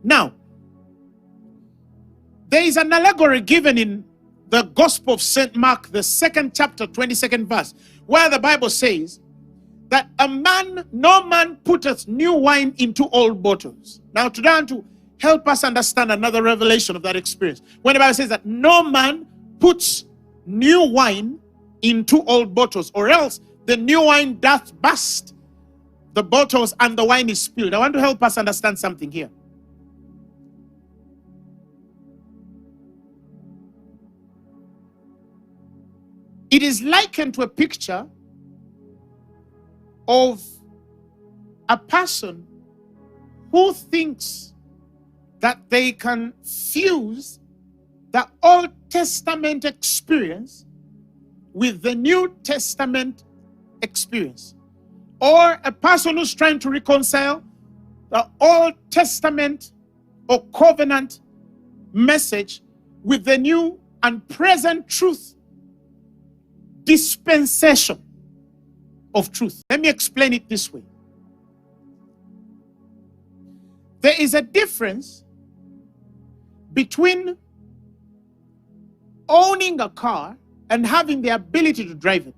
Now, there is an allegory given in the Gospel of St. Mark, the 2nd chapter, 22nd verse, where the Bible says that no man putteth new wine into old bottles. Now, today I want to help us understand another revelation of that experience. When the Bible says that no man puts new wine into old bottles, or else the new wine doth burst the bottles and the wine is spilled. I want to help us understand something here. It is likened to a picture of a person who thinks that they can fuse the Old Testament experience with the New Testament experience. Or a person who's trying to reconcile the Old Testament or covenant message with the new and present truth, dispensation of truth. Let me explain it this way. There is a difference between owning a car and having the ability to drive it.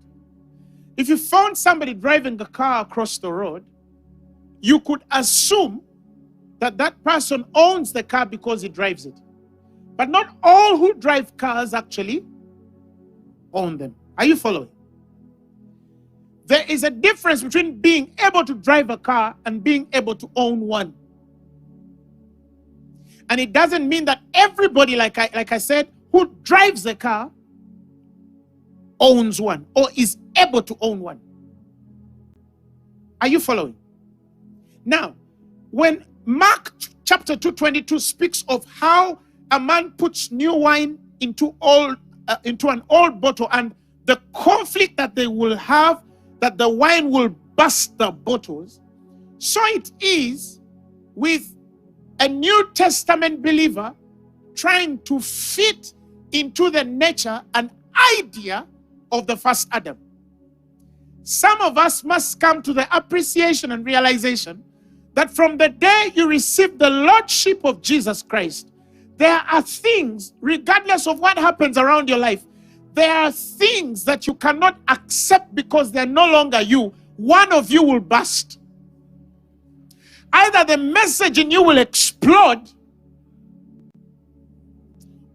If you found somebody driving a car across the road, you could assume that that person owns the car because he drives it. But not all who drive cars actually own them. Are you following? There is a difference between being able to drive a car and being able to own one. And it doesn't mean that everybody, like I said, who drives a car owns one or is able to own one. Are you following? Now, when Mark chapter 2:22 speaks of how a man puts new wine into an old bottle, and the conflict that they will have, that the wine will burst the bottles, so it is with a New Testament believer trying to fit into the nature and idea of the first Adam. Some of us must come to the appreciation and realization that from the day you receive the Lordship of Jesus Christ, there are things, regardless of what happens around your life, there are things that you cannot accept because they're no longer you. One of you will burst. Either the message in you will explode,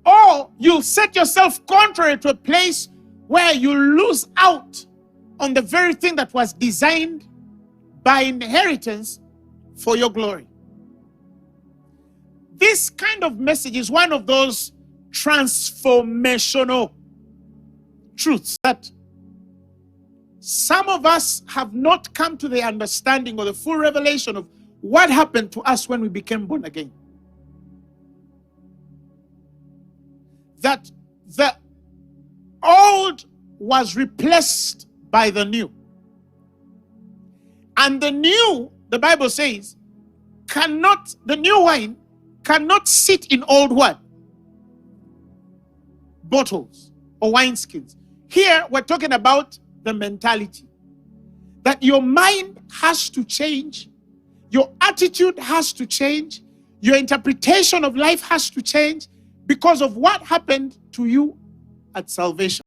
or you'll set yourself contrary to a place where you lose out on the very thing that was designed by inheritance for your glory. This kind of message is one of those transformational truths that some of us have not come to the understanding or the full revelation of what happened to us when we became born again. That the old was replaced by the new. And the new, the Bible says, the new wine cannot sit in old what? Bottles or wineskins. Here we're talking about the mentality. That your mind has to change, your attitude has to change, your interpretation of life has to change because of what happened to you at salvation.